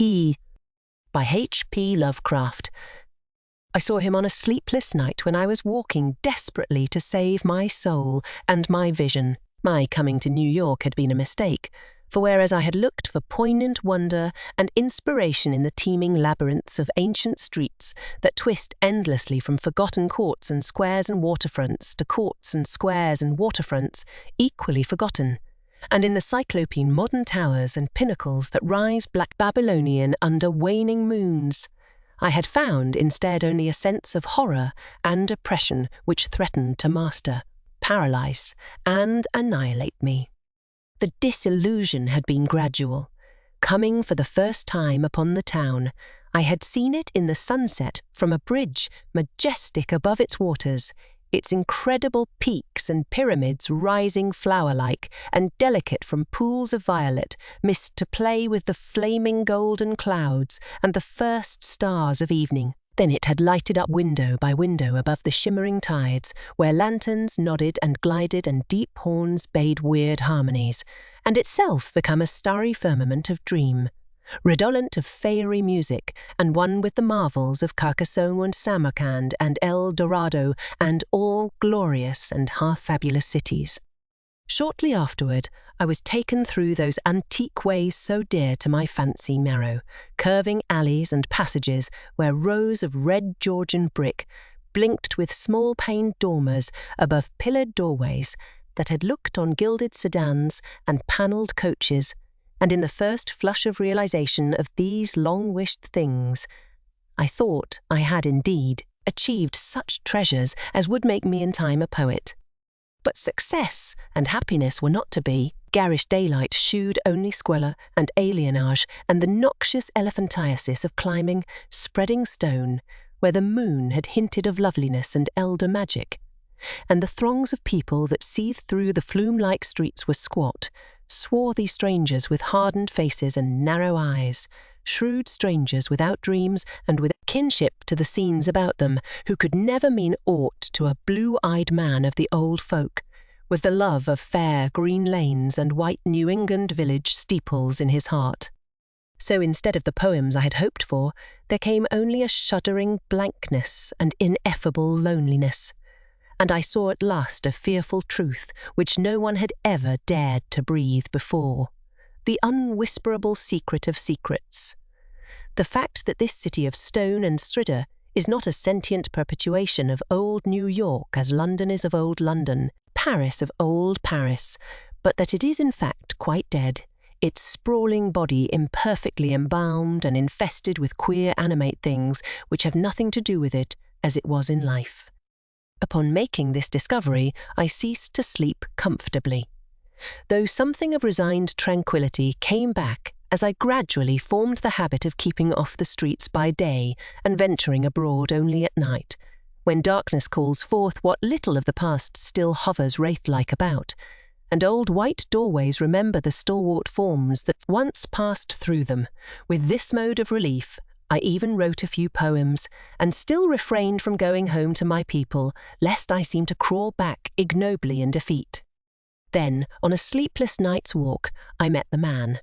He by HP Lovecraft. I saw him on a sleepless night when I was walking desperately to save my soul and my vision. My coming to New York had been a mistake, for whereas I had looked for poignant wonder and inspiration in the teeming labyrinths of ancient streets that twist endlessly from forgotten courts and squares and waterfronts to courts and squares and waterfronts equally forgotten, and in the cyclopean modern towers and pinnacles that rise black Babylonian under waning moons, I had found instead only a sense of horror and oppression which threatened to master, paralyze, and annihilate me. The disillusion had been gradual. Coming for the first time upon the town, I had seen it in the sunset from a bridge majestic above its waters, its incredible peaks and pyramids rising flower-like and delicate from pools of violet mist to play with the flaming golden clouds and the first stars of evening. Then it had lighted up window by window above the shimmering tides, where lanterns nodded and glided and deep horns bade weird harmonies, and itself become a starry firmament of dream, redolent of fairy music, and one with the marvels of Carcassonne and Samarkand and El Dorado and all glorious and half-fabulous cities. Shortly afterward, I was taken through those antique ways so dear to my fancy marrow, curving alleys and passages where rows of red Georgian brick blinked with small-paned dormers above pillared doorways that had looked on gilded sedans and panelled coaches, and in the first flush of realization of these long-wished things, I thought I had indeed achieved such treasures as would make me in time a poet. But success and happiness were not to be. Garish daylight shewed only squalor and alienage and the noxious elephantiasis of climbing, spreading stone, where the moon had hinted of loveliness and elder magic. And the throngs of people that seethed through the flume-like streets were squat, swarthy strangers with hardened faces and narrow eyes, shrewd strangers without dreams and with kinship to the scenes about them, who could never mean aught to a blue-eyed man of the old folk, with the love of fair green lanes and white New England village steeples in his heart. So instead of the poems I had hoped for, there came only a shuddering blankness and ineffable loneliness. And I saw at last a fearful truth which no one had ever dared to breathe before, the unwhisperable secret of secrets. The fact that this city of stone and stridor is not a sentient perpetuation of old New York as London is of old London, Paris of old Paris, but that it is in fact quite dead, its sprawling body imperfectly embalmed and infested with queer animate things which have nothing to do with it as it was in life. Upon making this discovery, I ceased to sleep comfortably, though something of resigned tranquillity came back as I gradually formed the habit of keeping off the streets by day and venturing abroad only at night, when darkness calls forth what little of the past still hovers wraith-like about, and old white doorways remember the stalwart forms that once passed through them. With this mode of relief, I even wrote a few poems, and still refrained from going home to my people, lest I seem to crawl back ignobly in defeat. Then, on a sleepless night's walk, I met the man.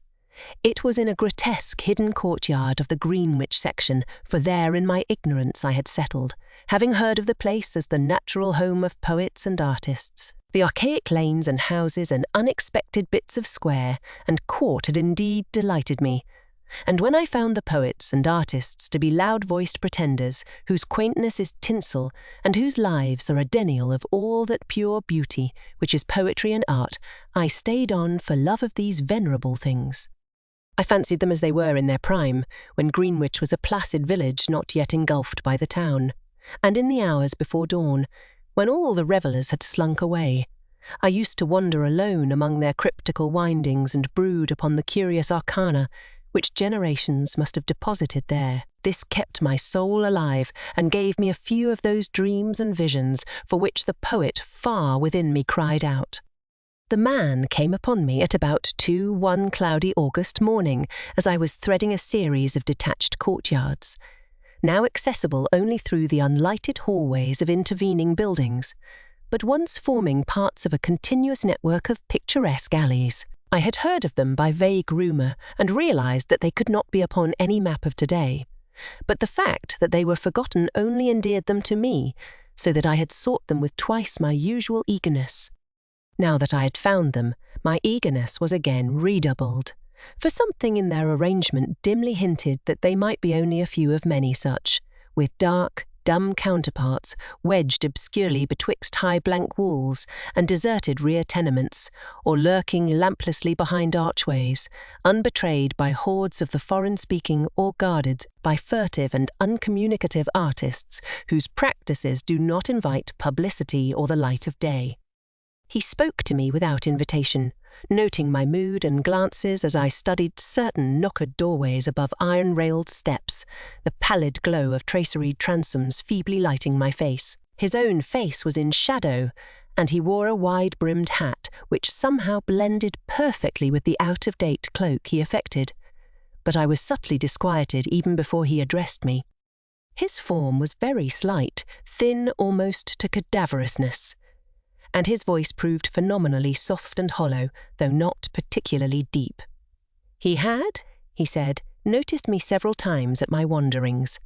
It was in a grotesque hidden courtyard of the Greenwich section, for there in my ignorance I had settled, having heard of the place as the natural home of poets and artists. The archaic lanes and houses and unexpected bits of square and court had indeed delighted me, and when I found the poets and artists to be loud-voiced pretenders, whose quaintness is tinsel, and whose lives are a denial of all that pure beauty, which is poetry and art, I stayed on for love of these venerable things. I fancied them as they were in their prime, when Greenwich was a placid village not yet engulfed by the town, and in the hours before dawn, when all the revellers had slunk away. I used to wander alone among their cryptical windings and brood upon the curious arcana which generations must have deposited there. This kept my soul alive and gave me a few of those dreams and visions for which the poet far within me cried out. The man came upon me at about 2 one cloudy August morning as I was threading a series of detached courtyards, now accessible only through the unlighted hallways of intervening buildings, but once forming parts of a continuous network of picturesque alleys. I had heard of them by vague rumour and realised that they could not be upon any map of today. But the fact that they were forgotten only endeared them to me, so that I had sought them with twice my usual eagerness. Now that I had found them, my eagerness was again redoubled, for something in their arrangement dimly hinted that they might be only a few of many such, with dark, dumb counterparts wedged obscurely betwixt high blank walls and deserted rear tenements, or lurking lamplessly behind archways, unbetrayed by hordes of the foreign-speaking or guarded by furtive and uncommunicative artists whose practices do not invite publicity or the light of day. He spoke to me without invitation, noting my mood and glances as I studied certain knockered doorways above iron-railed steps, the pallid glow of traceried transoms feebly lighting my face. His own face was in shadow, and he wore a wide-brimmed hat which somehow blended perfectly with the out-of-date cloak he affected. But I was subtly disquieted even before he addressed me. His form was very slight, thin almost to cadaverousness, and his voice proved phenomenally soft and hollow, though not particularly deep. He had, he said, noticed me several times at my wanderings,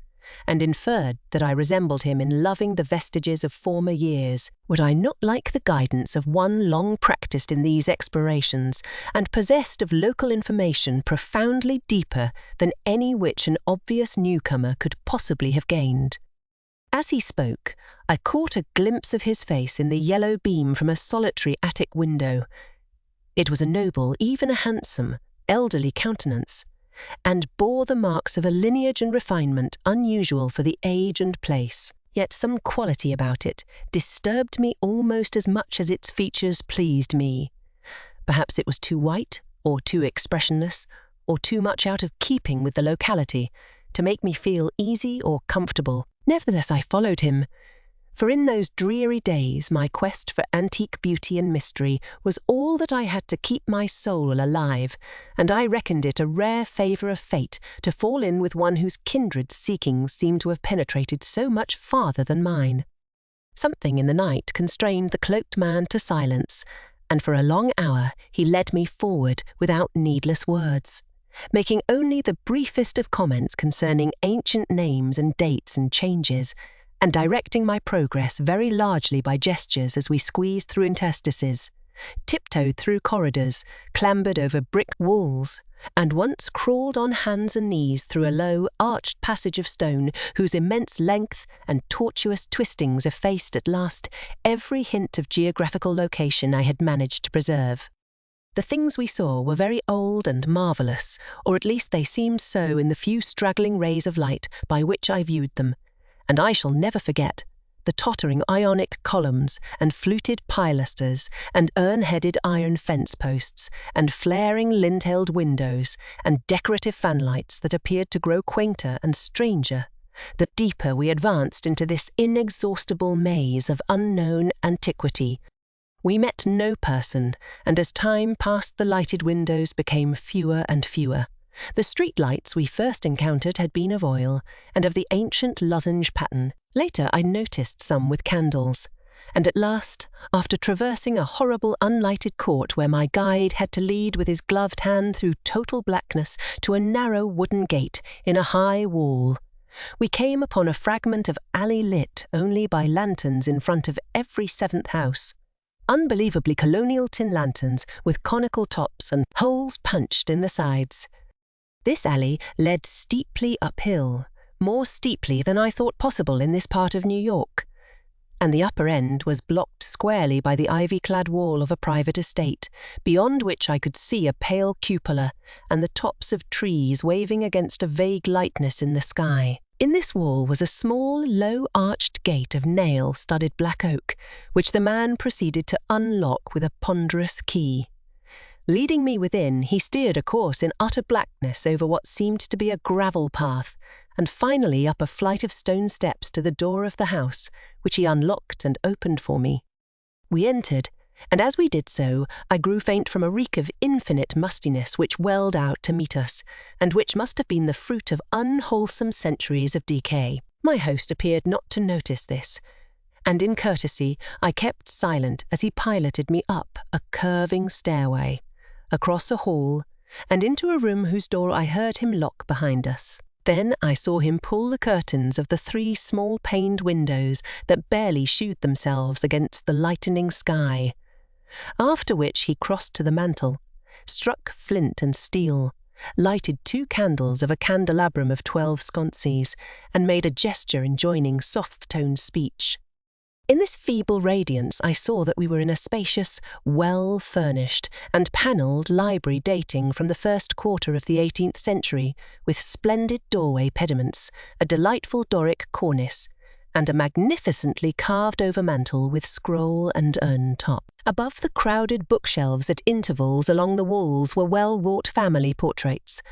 and inferred that I resembled him in loving the vestiges of former years. Would I not like the guidance of one long practised in these explorations, and possessed of local information profoundly deeper than any which an obvious newcomer could possibly have gained? As he spoke, I caught a glimpse of his face in the yellow beam from a solitary attic window. It was a noble, even a handsome, elderly countenance, and bore the marks of a lineage and refinement unusual for the age and place. Yet some quality about it disturbed me almost as much as its features pleased me. Perhaps it was too white, or too expressionless, or too much out of keeping with the locality, to make me feel easy or comfortable. Nevertheless, I followed him, for in those dreary days my quest for antique beauty and mystery was all that I had to keep my soul alive, and I reckoned it a rare favour of fate to fall in with one whose kindred seekings seemed to have penetrated so much farther than mine. Something in the night constrained the cloaked man to silence, and for a long hour he led me forward without needless words, making only the briefest of comments concerning ancient names and dates and changes, and directing my progress very largely by gestures as we squeezed through interstices, tiptoed through corridors, clambered over brick walls, and once crawled on hands and knees through a low, arched passage of stone whose immense length and tortuous twistings effaced at last every hint of geographical location I had managed to preserve. The things we saw were very old and marvellous, or at least they seemed so in the few straggling rays of light by which I viewed them, and I shall never forget the tottering Ionic columns and fluted pilasters and urn-headed iron fence posts and flaring linteled windows and decorative fanlights that appeared to grow quainter and stranger the deeper we advanced into this inexhaustible maze of unknown antiquity. We met no person, and as time passed the lighted windows became fewer and fewer. The street lights we first encountered had been of oil, and of the ancient lozenge pattern. Later I noticed some with candles, and at last, after traversing a horrible unlighted court where my guide had to lead with his gloved hand through total blackness to a narrow wooden gate in a high wall, we came upon a fragment of alley lit only by lanterns in front of every seventh house. Unbelievably colonial tin lanterns with conical tops and holes punched in the sides. This alley led steeply uphill, more steeply than I thought possible in this part of New York, and the upper end was blocked squarely by the ivy-clad wall of a private estate, beyond which I could see a pale cupola and the tops of trees waving against a vague lightness in the sky. In this wall was a small, low-arched gate of nail-studded black oak, which the man proceeded to unlock with a ponderous key. Leading me within, he steered a course in utter blackness over what seemed to be a gravel path, and finally up a flight of stone steps to the door of the house, which he unlocked and opened for me. We entered, and as we did so, I grew faint from a reek of infinite mustiness which welled out to meet us, and which must have been the fruit of unwholesome centuries of decay. My host appeared not to notice this, and in courtesy I kept silent as he piloted me up a curving stairway, across a hall, and into a room whose door I heard him lock behind us. Then I saw him pull the curtains of the 3 small paned windows that barely shewed themselves against the lightening sky, after which he crossed to the mantel, struck flint and steel, lighted 2 candles of a candelabrum of 12 sconces, and made a gesture enjoining soft-toned speech. In this feeble radiance I saw that we were in a spacious, well-furnished and panelled library dating from the first quarter of the 18th century, with splendid doorway pediments, a delightful Doric cornice, and a magnificently carved-over mantel with scroll and urn top. Above the crowded bookshelves at intervals along the walls were well-wrought family portraits,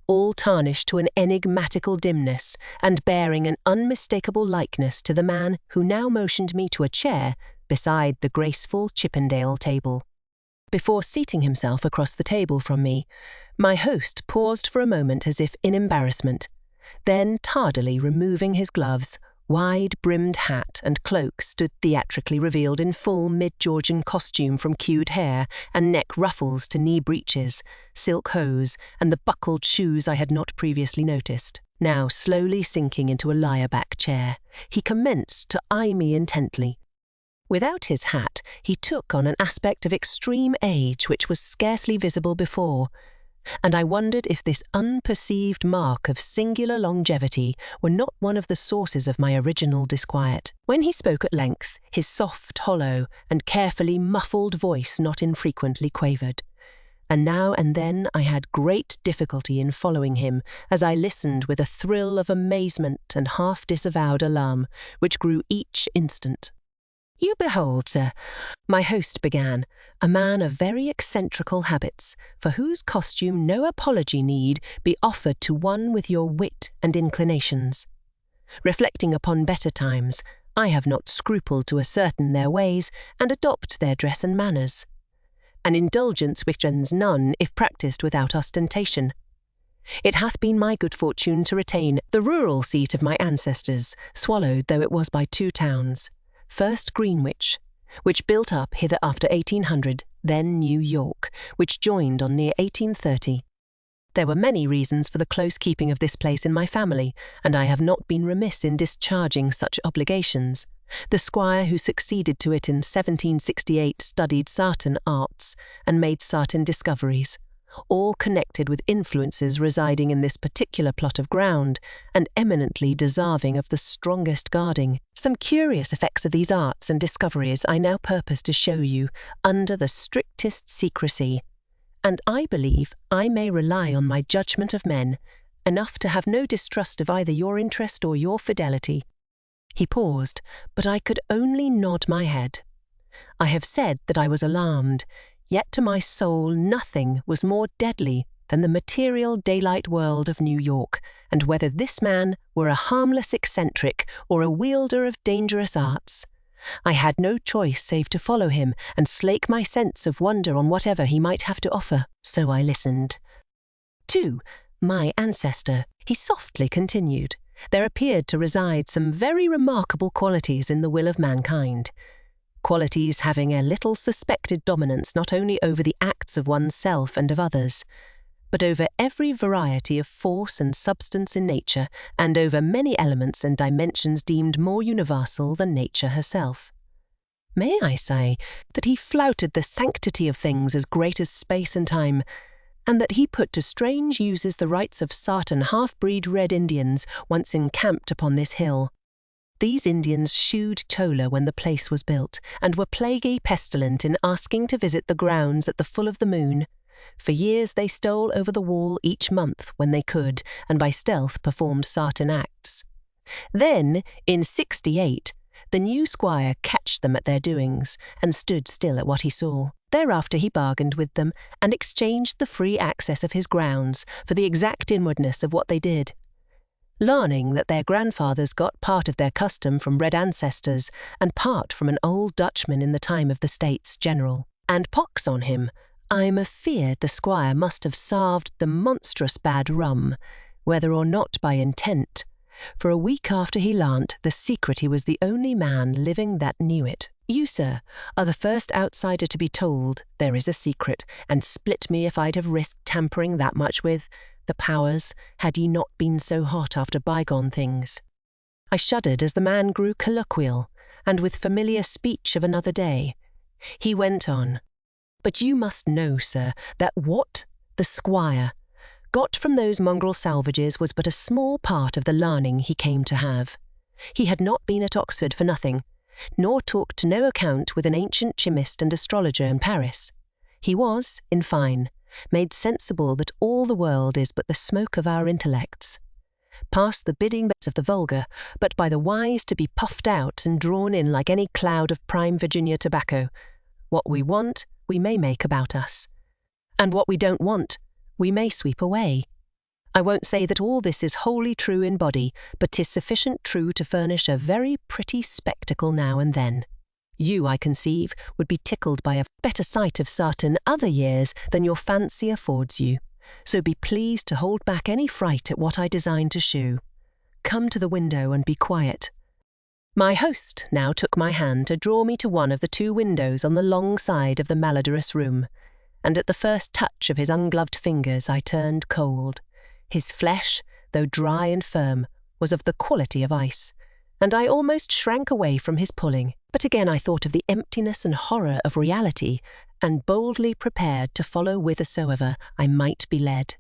all tarnished to an enigmatical dimness and bearing an unmistakable likeness to the man who now motioned me to a chair beside the graceful Chippendale table. Before seating himself across the table from me, my host paused for a moment as if in embarrassment, then tardily removing his gloves, wide-brimmed hat and cloak stood theatrically revealed in full mid-Georgian costume from queued hair and neck ruffles to knee breeches, silk hose, and the buckled shoes I had not previously noticed. Now slowly sinking into a lyre-back chair, he commenced to eye me intently. Without his hat, he took on an aspect of extreme age which was scarcely visible before, and I wondered if this unperceived mark of singular longevity were not one of the sources of my original disquiet. When he spoke at length, his soft, hollow, and carefully muffled voice not infrequently quavered, and now and then I had great difficulty in following him as I listened with a thrill of amazement and half-disavowed alarm, which grew each instant. "You behold, sir," my host began, "a man of very eccentrical habits, for whose costume no apology need be offered to one with your wit and inclinations. Reflecting upon better times, I have not scrupled to ascertain their ways and adopt their dress and manners, an indulgence which ends none if practised without ostentation. It hath been my good fortune to retain the rural seat of my ancestors, swallowed though it was by 2 towns. First Greenwich, which built up hither after 1800, then New York, which joined on near 1830. There were many reasons for the close keeping of this place in my family, and I have not been remiss in discharging such obligations. The squire who succeeded to it in 1768 studied certain arts and made certain discoveries, all connected with influences residing in this particular plot of ground, and eminently deserving of the strongest guarding. Some curious effects of these arts and discoveries I now purpose to show you under the strictest secrecy, and I believe I may rely on my judgment of men enough to have no distrust of either your interest or your fidelity." He paused, but I could only nod my head. I have said that I was alarmed, yet to my soul nothing was more deadly than the material daylight world of New York, and whether this man were a harmless eccentric or a wielder of dangerous arts, I had no choice save to follow him and slake my sense of wonder on whatever he might have to offer. So I listened. "2. My ancestor," he softly continued, "there appeared to reside some very remarkable qualities in the will of mankind, qualities having a little suspected dominance not only over the acts of oneself and of others, but over every variety of force and substance in nature, and over many elements and dimensions deemed more universal than nature herself. May I say that he flouted the sanctity of things as great as space and time, and that he put to strange uses the rights of certain half-breed Red Indians once encamped upon this hill. These Indians shooed chola when the place was built, and were plaguy pestilent in asking to visit the grounds at the full of the moon. For years they stole over the wall each month when they could, and by stealth performed certain acts. Then, in 68, the new squire catched them at their doings, and stood still at what he saw. Thereafter he bargained with them, and exchanged the free access of his grounds for the exact inwardness of what they did. Learning that their grandfathers got part of their custom from red ancestors, and part from an old Dutchman in the time of the States General. And pox on him, I'm afeard the squire must have sarved the monstrous bad rum, whether or not by intent, for a week after he learnt the secret he was the only man living that knew it. You, sir, are the first outsider to be told there is a secret, and split me if I'd have risked tampering that much with the powers, had ye not been so hot after bygone things. I shuddered as the man grew colloquial, and with familiar speech of another day. He went on, "But you must know, sir, that what the squire got from those mongrel salvages was but a small part of the learning he came to have. He had not been at Oxford for nothing, nor talked to no account with an ancient chemist and astrologer in Paris. He was, in fine, made sensible that all the world is but the smoke of our intellects, past the bidding of the vulgar, but by the wise to be puffed out and drawn in like any cloud of prime Virginia tobacco. What we want, we may make about us, and what we don't want, we may sweep away. I won't say that all this is wholly true in body, but 'tis sufficient true to furnish a very pretty spectacle now and then. You, I conceive, would be tickled by a better sight of certain other years than your fancy affords you, so be pleased to hold back any fright at what I design to shew. Come to the window and be quiet." My host now took my hand to draw me to one of the two windows on the long side of the malodorous room, and at the first touch of his ungloved fingers I turned cold. His flesh, though dry and firm, was of the quality of ice, and I almost shrank away from his pulling. But again I thought of the emptiness and horror of reality, and boldly prepared to follow whithersoever I might be led.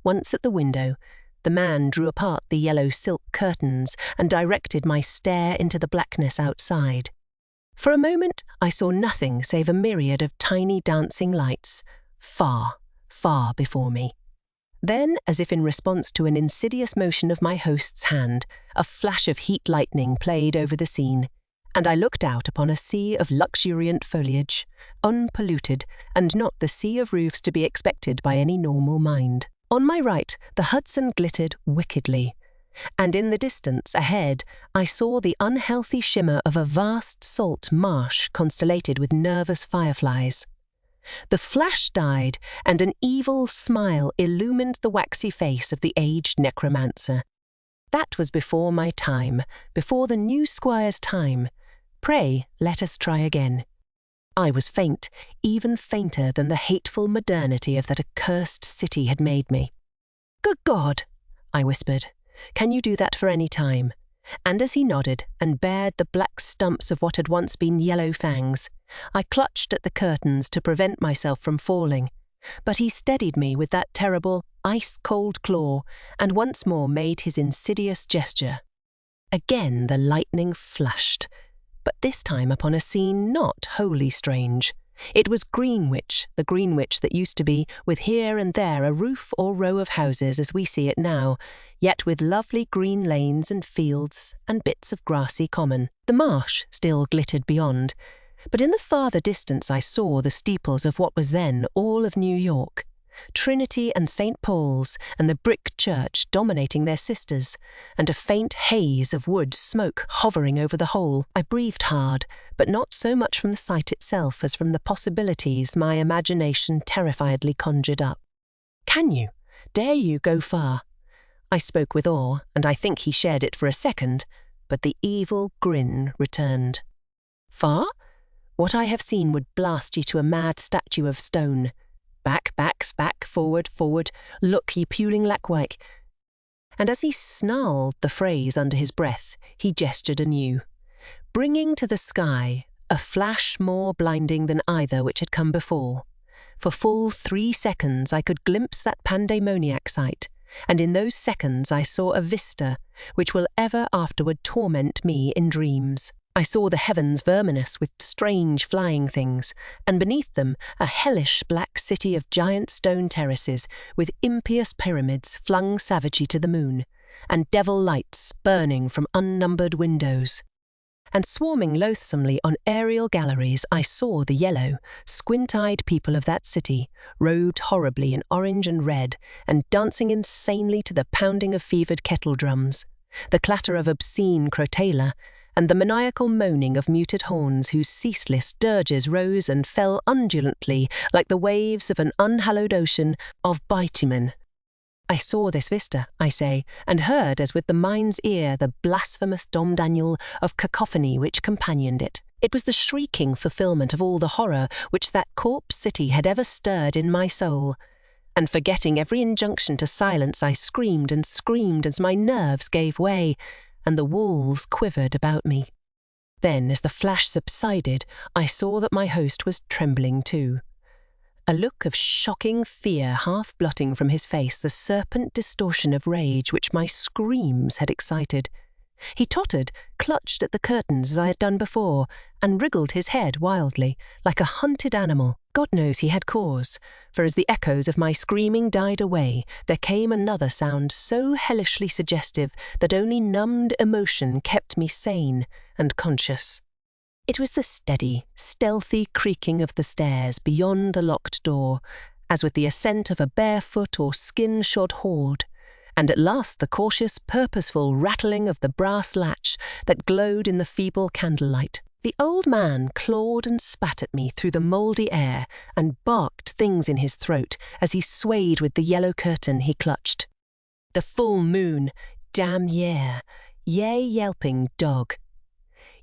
Once at the window, the man drew apart the yellow silk curtains and directed my stare into the blackness outside. For a moment I saw nothing save a myriad of tiny dancing lights, far, far before me. Then, as if in response to an insidious motion of my host's hand, a flash of heat lightning played over the scene, and I looked out upon a sea of luxuriant foliage, unpolluted, and not the sea of roofs to be expected by any normal mind. On my right, the Hudson glittered wickedly, and in the distance ahead I saw the unhealthy shimmer of a vast salt marsh constellated with nervous fireflies. The flash died, and an evil smile illumined the waxy face of the aged necromancer. That was before my time, before the new squire's time. Pray, let us try again. I was faint, even fainter than the hateful modernity of that accursed city had made me. "Good God," I whispered, "can you do that for any time?" And as he nodded and bared the black stumps of what had once been yellow fangs, I clutched at the curtains to prevent myself from falling, but he steadied me with that terrible, ice-cold claw, and once more made his insidious gesture. Again the lightning flashed, but this time upon a scene not wholly strange. It was Greenwich, the Greenwich that used to be, with here and there a roof or row of houses as we see it now, yet with lovely green lanes and fields and bits of grassy common. The marsh still glittered beyond, but in the farther distance I saw the steeples of what was then all of New York, Trinity and St. Paul's and the brick church dominating their sisters, and a faint haze of wood smoke hovering over the whole. I breathed hard, but not so much from the sight itself as from the possibilities my imagination terrifiedly conjured up. Dare you go far?" I spoke with awe, and I think he shared it for a second, but the evil grin returned. "Far? What I have seen would blast ye to a mad statue of stone. Back, forward, look, ye puling lackwyke." And as he snarled the phrase under his breath, he gestured anew, bringing to the sky a flash more blinding than either which had come before. For full 3 seconds I could glimpse that pandemoniac sight, and in those seconds I saw a vista which will ever afterward torment me in dreams. I saw the heavens verminous with strange flying things, and beneath them a hellish black city of giant stone terraces with impious pyramids flung savagely to the moon, and devil lights burning from unnumbered windows. And swarming loathsomely on aerial galleries I saw the yellow, squint-eyed people of that city, robed horribly in orange and red, and dancing insanely to the pounding of fevered kettle drums, the clatter of obscene crotala, and the maniacal moaning of muted horns whose ceaseless dirges rose and fell undulantly like the waves of an unhallowed ocean of bitumen. I saw this vista, I say, and heard as with the mind's ear the blasphemous domdaniel of cacophony which companioned it. It was the shrieking fulfillment of all the horror which that corpse city had ever stirred in my soul. And forgetting every injunction to silence, I screamed and screamed as my nerves gave way, and the walls quivered about me. Then, as the flash subsided, I saw that my host was trembling too. A look of shocking fear half blotting from his face the serpent distortion of rage which my screams had excited. He tottered, clutched at the curtains as I had done before, and wriggled his head wildly, like a hunted animal. God knows he had cause, for as the echoes of my screaming died away, there came another sound so hellishly suggestive that only numbed emotion kept me sane and conscious. It was the steady, stealthy creaking of the stairs beyond the locked door, as with the ascent of a barefoot or skin-shod horde, and at last the cautious, purposeful rattling of the brass latch that glowed in the feeble candlelight. The old man clawed and spat at me through the mouldy air and barked things in his throat as he swayed with the yellow curtain he clutched. The full moon, damn yeah, yea yelping dog.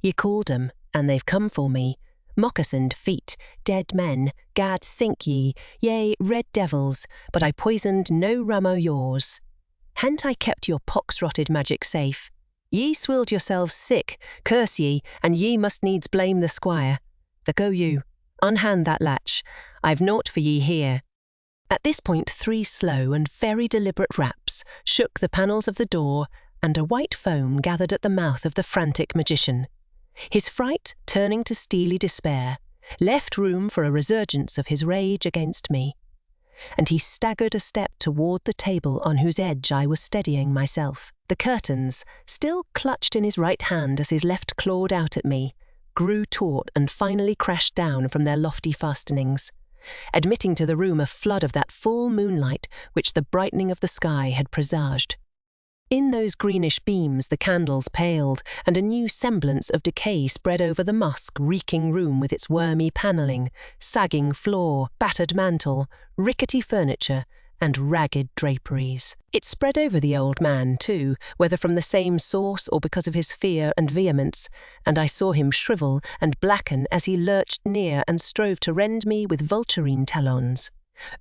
Ye called 'em, and they've come for me. Moccasined feet, dead men, gad sink ye, yea, red devils, but I poisoned no rum o' yours. Ha'n't I kept your pox-rotted magic safe? Ye swilled yourselves sick, curse ye, and ye must needs blame the squire. The go you, unhand that latch, I've naught for ye here. At this point 3 slow and very deliberate raps shook the panels of the door, and a white foam gathered at the mouth of the frantic magician. His fright, turning to steely despair, left room for a resurgence of his rage against me, and he staggered a step toward the table on whose edge I was steadying myself. The curtains, still clutched in his right hand as his left clawed out at me, grew taut and finally crashed down from their lofty fastenings, admitting to the room a flood of that full moonlight which the brightening of the sky had presaged. In those greenish beams the candles paled, and a new semblance of decay spread over the musk-reeking room with its wormy panelling, sagging floor, battered mantel, rickety furniture, and ragged draperies. It spread over the old man, too, whether from the same source or because of his fear and vehemence, and I saw him shrivel and blacken as he lurched near and strove to rend me with vulturine talons.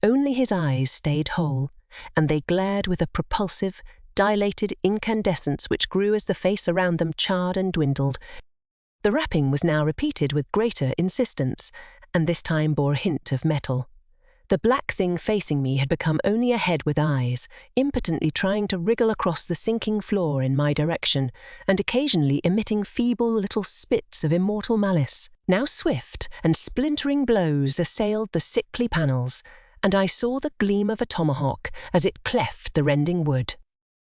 Only his eyes stayed whole, and they glared with a propulsive, dilated incandescence which grew as the face around them charred and dwindled. The rapping was now repeated with greater insistence, and this time bore a hint of metal. The black thing facing me had become only a head with eyes, impotently trying to wriggle across the sinking floor in my direction, and occasionally emitting feeble little spits of immortal malice. Now swift and splintering blows assailed the sickly panels, and I saw the gleam of a tomahawk as it cleft the rending wood.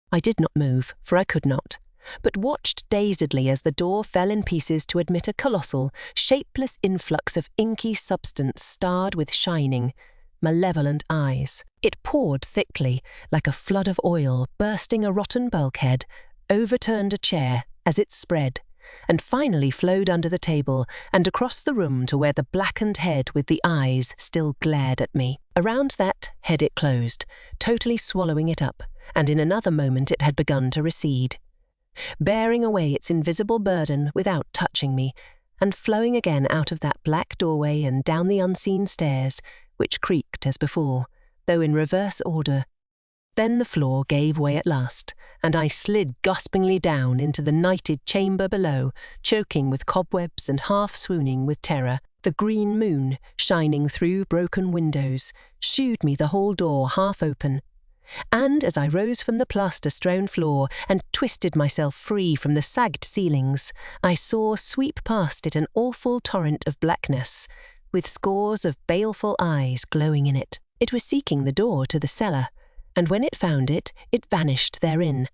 I did not move, for I could not, but watched dazedly as the door fell in pieces to admit a colossal, shapeless influx of inky substance starred with shining, malevolent eyes. It poured thickly, like a flood of oil, bursting a rotten bulkhead, overturned a chair as it spread, and finally flowed under the table and across the room to where the blackened head with the eyes still glared at me. Around that head it closed, totally swallowing it up, and in another moment it had begun to recede, bearing away its invisible burden without touching me, and flowing again out of that black doorway and down the unseen stairs, which creaked as before, though in reverse order. Then the floor gave way at last, and I slid gaspingly down into the nighted chamber below, choking with cobwebs and half-swooning with terror. The green moon, shining through broken windows, shewed me the hall door half open, and as I rose from the plaster-strewn floor and twisted myself free from the sagged ceilings, I saw sweep past it an awful torrent of blackness, with scores of baleful eyes glowing in it. It was seeking the door to the cellar, and when it found it, it vanished therein.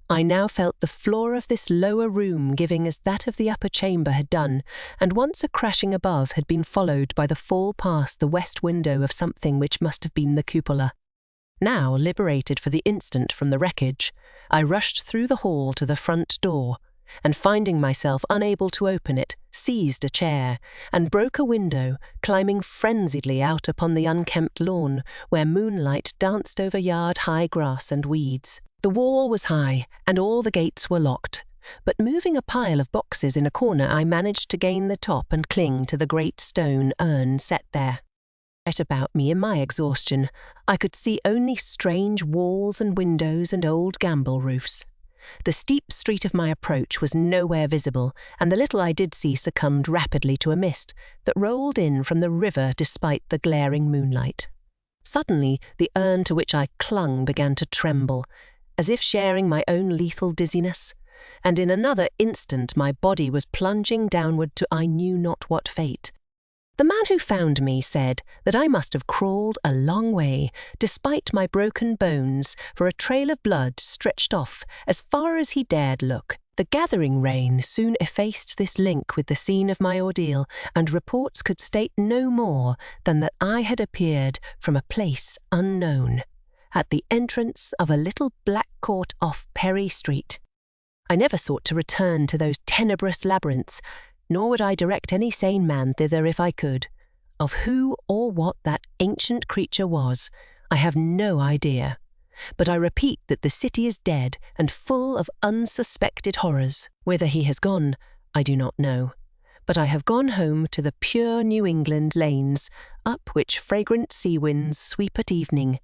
I now felt the floor of this lower room giving as that of the upper chamber had done, and once a crashing above had been followed by the fall past the west window of something which must have been the cupola. Now, liberated for the instant from the wreckage, I rushed through the hall to the front door, and finding myself unable to open it, seized a chair, and broke a window, climbing frenziedly out upon the unkempt lawn, where moonlight danced over yard-high grass and weeds. The wall was high, and all the gates were locked, but moving a pile of boxes in a corner, I managed to gain the top and cling to the great stone urn set there. Right about me in my exhaustion, I could see only strange walls and windows and old gambrel roofs. The steep street of my approach was nowhere visible, and the little I did see succumbed rapidly to a mist that rolled in from the river despite the glaring moonlight. Suddenly, the urn to which I clung began to tremble, as if sharing my own lethal dizziness, and in another instant my body was plunging downward to I knew not what fate. The man who found me said that I must have crawled a long way, despite my broken bones, for a trail of blood stretched off as far as he dared look. The gathering rain soon effaced this link with the scene of my ordeal, and reports could state no more than that I had appeared from a place unknown, at the entrance of a little black court off Perry Street. I never sought to return to those tenebrous labyrinths, nor would I direct any sane man thither if I could. Of who or what that ancient creature was, I have no idea. But I repeat that the city is dead and full of unsuspected horrors. Whither he has gone, I do not know. But I have gone home to the pure New England lanes, up which fragrant sea winds sweep at evening,